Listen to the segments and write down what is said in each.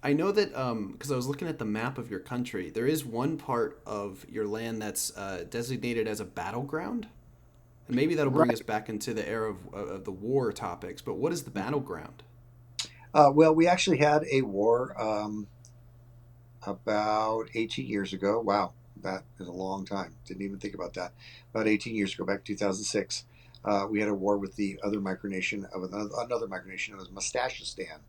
I know that because I was looking at the map of your country, there is one part of your land that's designated as a battleground, and maybe that'll bring us Right. back into the era of the war topics. But what is the battleground? Well, we actually had a war about 18 years ago. Wow, that is a long time. Didn't even think about that. About 18 years ago, back 2006, we had a war with the other micronation of another micronation. It was Mustachistan,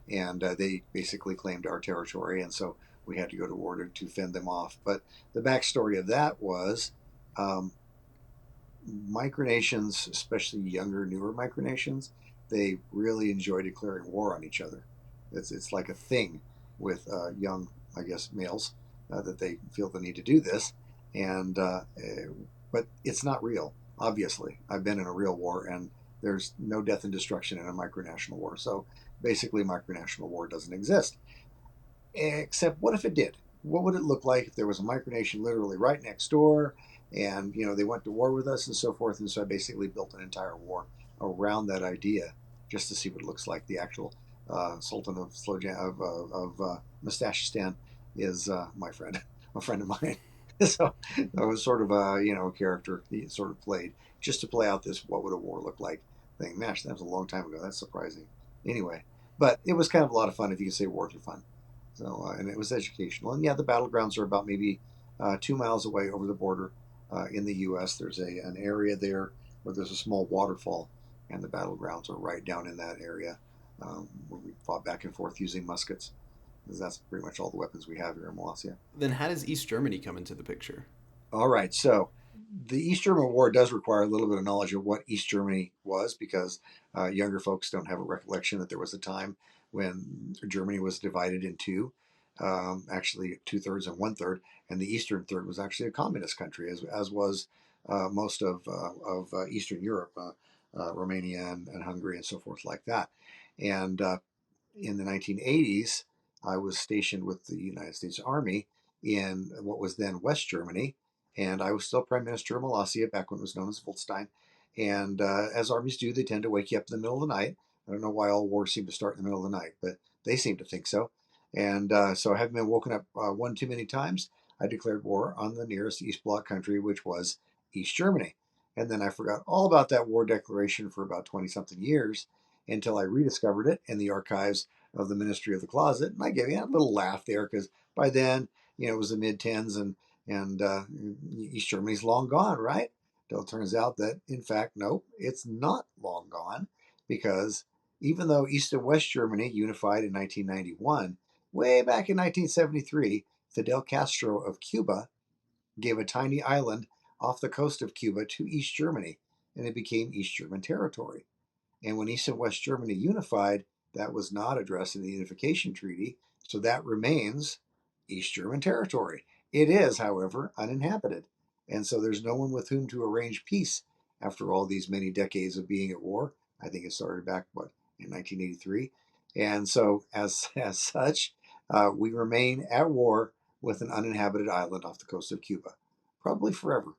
and they basically claimed our territory, and so we had to go to war to fend them off. But the backstory of that was um, micronations, especially younger, newer micronations, they really enjoy declaring war on each other. It's like a thing with young, I guess, males that they feel the need to do this, and but it's not real. Obviously, I've been in a real war, and there's no death and destruction in a micronational war. So basically, micronational war doesn't exist. Except, what if it did? What would it look like if there was a micronation literally right next door, and they went to war with us and so forth? And so I basically built an entire war around that idea, just to see what it looks like. The actual Sultan of Mustachistan is my friend, a friend of mine. So that was sort of a character he sort of played just to play out this what would a war look like thing. Gosh, that was a long time ago. That's surprising. Anyway, but it was kind of a lot of fun if you can say wars are fun. So, and it was educational. And yeah, the battlegrounds are about maybe 2 miles away over the border in the U.S. There's an area there where there's a small waterfall, and the battlegrounds are right down in that area where we fought back and forth using muskets. Because that's pretty much all the weapons we have here in Molossia. Then how does East Germany come into the picture? All right, so the East German War does require a little bit of knowledge of what East Germany was, because younger folks don't have a recollection that there was a time when Germany was divided in two, actually 2/3 and 1/3, and the eastern third was actually a communist country, as was most of Eastern Europe, Romania and Hungary and so forth like that. And in the 1980s, I was stationed with the United States Army in what was then West Germany, and I was still Prime Minister of Molossia back when it was known as Volstein. And as armies do, they tend to wake you up in the middle of the night. I don't know why all wars seem to start in the middle of the night, but they seem to think so. And so, having been woken up one too many times, I declared war on the nearest East Bloc country, which was East Germany. And then I forgot all about that war declaration for about 20 something years until I rediscovered it in the archives of the Ministry of the Closet. And I gave a little laugh there because by then, it was the mid tens, and East Germany's long gone, right? Until it turns out that, in fact, no, it's not long gone, because even though East and West Germany unified in 1991, way back in 1973, Fidel Castro of Cuba gave a tiny island off the coast of Cuba to East Germany, and it became East German territory. And when East and West Germany unified, that was not addressed in the Unification Treaty, so that remains East German territory. It is, however, uninhabited, and so there's no one with whom to arrange peace after all these many decades of being at war. I think it started back, what, in 1983? And so, as such, we remain at war with an uninhabited island off the coast of Cuba, probably forever.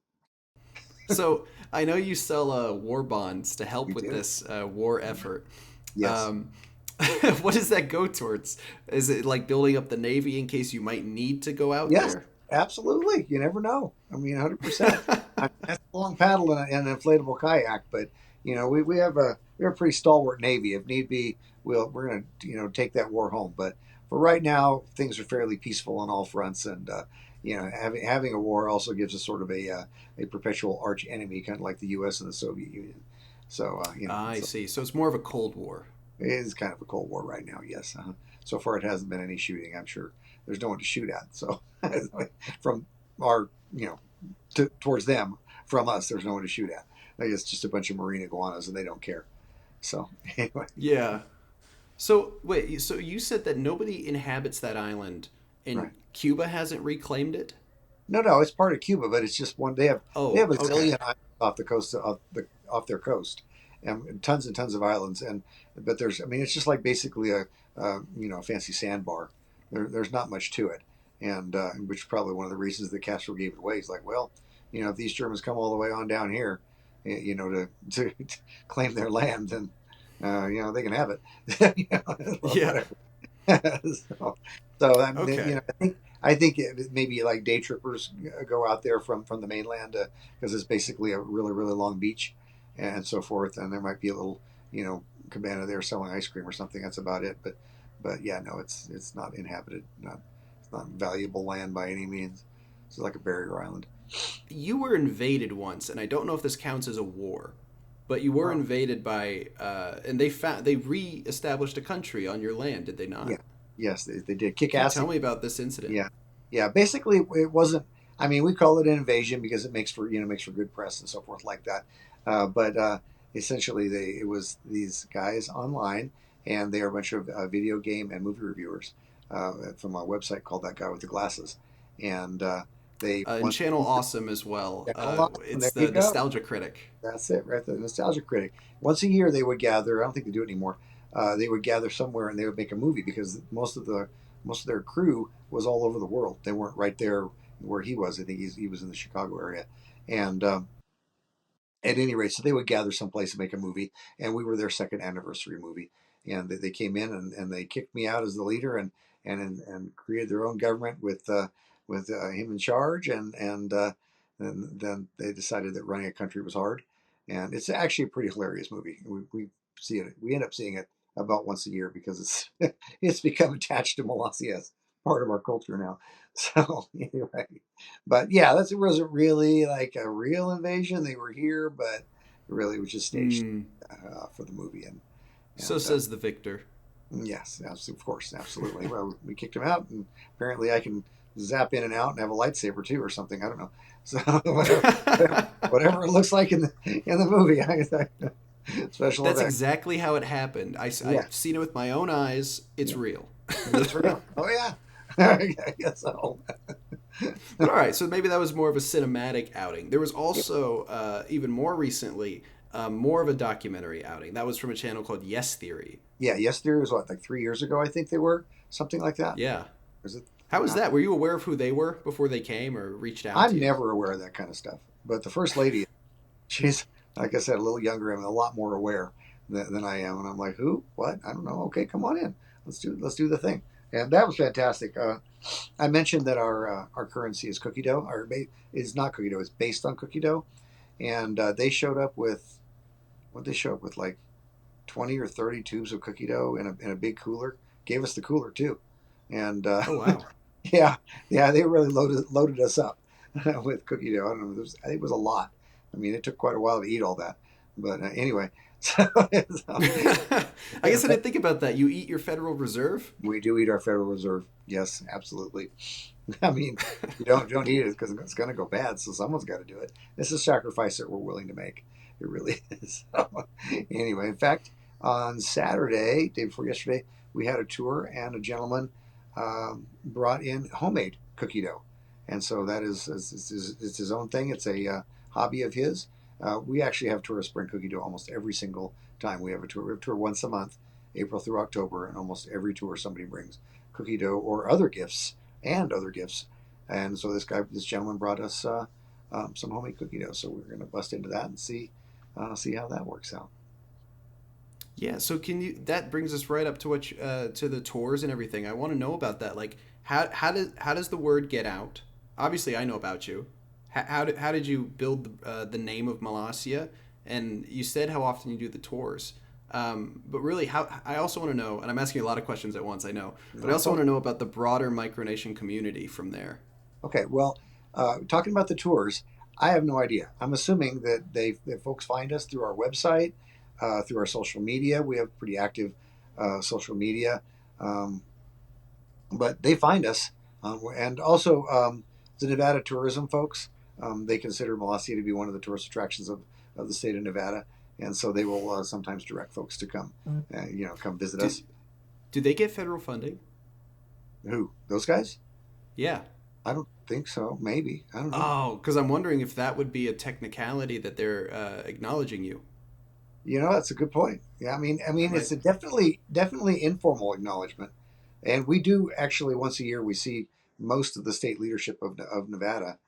So I know you sell war bonds to We help with do. this war effort. Yes. Um, what does that go towards? Is it like building up the navy in case you might need to go out Yes, there? absolutely. You never know. I mean, 100%. I mean, that's a long paddle and an inflatable kayak, but we have a pretty stalwart navy. If need be, we're gonna take that war home. But for right now, things are fairly peaceful on all fronts, and having a war also gives us sort of a perpetual arch enemy, kind of like the U.S. and the Soviet Union. So I so see. So it's more of a Cold War. it is kind of a cold war right now. Yes. So far, it hasn't been any shooting. I'm sure there's no one to shoot at. So from our towards them, from us, there's no one to shoot at. Like, it's just a bunch of marine iguanas, and they don't care. So anyway, Yeah. So wait, so you said that nobody inhabits that island, and right? Cuba hasn't reclaimed it? No, it's part of Cuba, but it's just one. They have Oh, a okay. zillion islands off the coast off their coast, and tons of islands. But there's, I mean, it's just like basically a fancy sandbar. There's not much to it, and which is probably one of the reasons that Castro gave it away. He's like, well, if these Germans come all the way on down here, to claim their land, then they can have it. Yeah. Whatever. so, so I mean, Okay. I think maybe like day trippers go out there from the mainland because it's basically a really really long beach and so forth, and there might be a little cabana there selling ice cream or something. That's about it. But yeah, no, it's not inhabited, not it's not valuable land by any means. It's like a barrier island. You were invaded once, and I don't know if this counts as a war, but you were Oh, invaded by, and they re-established a country on your land, did they yeah, not? yes, they did kick Can you ass. tell me about this incident? Yeah, yeah. Basically, it wasn't. I mean, we call it an invasion because it makes for good press and so forth like that. But essentially, it was these guys online, and they are a bunch of video game and movie reviewers from a website called That Guy with the Glasses, and they And want Channel Awesome as well. channel off, and It's there you the go. Nostalgia Critic. That's it, right? The Nostalgia Critic. Once a year, they would gather. I don't think they do it anymore. They would gather somewhere and they would make a movie because most of their crew was all over the world. They weren't right there where he was. I think he was in the Chicago area, and at any rate, so they would gather someplace and make a movie, and we were their second anniversary movie. And they came in and they kicked me out as the leader and created their own government with him in charge. And then they decided that running a country was hard. And it's actually a pretty hilarious movie. We see it. We end up seeing it about once a year because it's become attached to Molossia as part of our culture now. So anyway, but yeah, it wasn't really like a real invasion. They were here, but really it was just staged Hmm. for the movie. So And says the victor. yes, of course, absolutely. Well, we kicked him out, and apparently I can zap in and out and have a lightsaber too, or something. I don't know. So whatever it looks like in the movie, special That's effects. exactly how it happened. Yeah, I've seen it with my own eyes. It's yeah, real. it's real. Oh yeah, I guess so. But all right, so maybe that was more of a cinematic outing. There was also, even more recently, more of a documentary outing. That was from a channel called Yes Theory. Yeah, yes, there was what like 3 years ago. I think they were something like that. Yeah. Was it? How was that? Were you aware of who they were before they came or reached out to I'm you? never aware of that kind of stuff. But the first lady, she's like I said, a little younger and a lot more aware than I am. And I'm like, who? What? I don't know. Okay, come on in. Let's do the thing. And that was fantastic. I mentioned that our currency is cookie dough. Is not cookie dough. It's based on cookie dough. And they showed up with what they show up with like 20 or 30 tubes of cookie dough in a big cooler. Gave us the cooler too. And Oh, wow. yeah, yeah, they really loaded us up with cookie dough. I don't know. I think it was a lot. I mean, it took quite a while to eat all that. But anyway, so, so I guess I didn't think about that. You eat your Federal Reserve? we do eat our Federal Reserve. Yes, absolutely. I mean, you don't eat it because it's going to go bad. So someone's got to do it. It's a sacrifice that we're willing to make. It really is. So, anyway, in fact, on Saturday, day before yesterday, we had a tour and a gentleman brought in homemade cookie dough, and so that it's his own thing. It's a hobby of his. We actually have tourists bring cookie dough almost every single time we have a tour. We have a tour once a month, April through October, and almost every tour somebody brings cookie dough or other gifts. And so this gentleman brought us some homemade cookie dough. So we're going to bust into that and see how that works out. Yeah, so can you that brings us right up to to the tours and everything. I want to know about that. Like how does the word get out? Obviously, I know about you. How did you build the name of Molossia? And you said how often you do the tours. But really, how I also want to know, and I'm asking a lot of questions at once, I know, but I That's also want all. to know about the broader micronation community from there. Okay. Well, talking about the tours, I have no idea. I'm assuming that folks find us through our website, through our social media. We have pretty active social media. Um, but they find us, and also the Nevada tourism folks. They consider Molossia to be one of the tourist attractions of the state of Nevada, and so they will sometimes direct folks to come visit Do us. do they get federal funding? Who? Those guys? Yeah. I don't think so. Maybe I don't know. Oh, because I'm wondering if that would be a technicality that they're acknowledging you. That's a good point. Yeah, I mean, That it's might. a definitely informal acknowledgement, and we do actually once a year we see most of the state leadership of Nevada.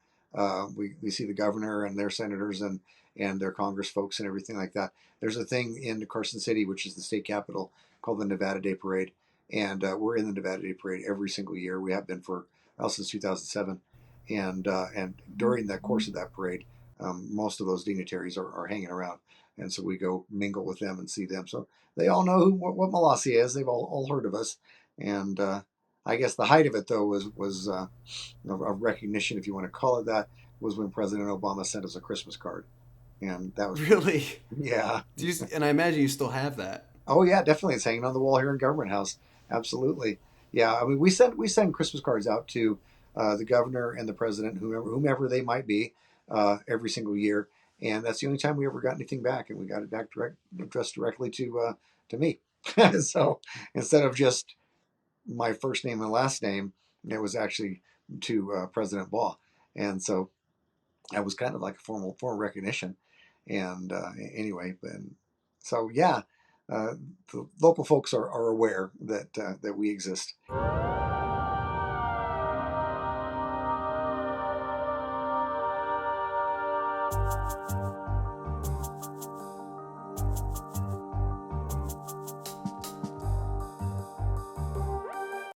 We see the governor and their senators and their Congress folks and everything like that. There's a thing in Carson City, which is the state capital, called the Nevada Day Parade, and we're in the Nevada Day Parade every single year. We have been for since 2007, and during the course of that parade, most of those dignitaries are hanging around, and so we go mingle with them and see them. So they all know what Molossia is. They've all heard of us, and I guess the height of it though was a recognition, if you want to call it that, was when President Obama sent us a Christmas card, and that was pretty. Really? Yeah. And I imagine you still have that. Oh yeah, definitely. It's hanging on the wall here in Government House. Absolutely. Yeah. I mean, we send Christmas cards out to the governor and the president, whomever they might be, every single year, and that's the only time we ever got anything back, and we got it back addressed directly to me. So instead of just my first name and last name, it was actually to President Baugh, and so that was kind of like a formal recognition. And anyway, and so yeah, uh, the local folks are aware that we exist.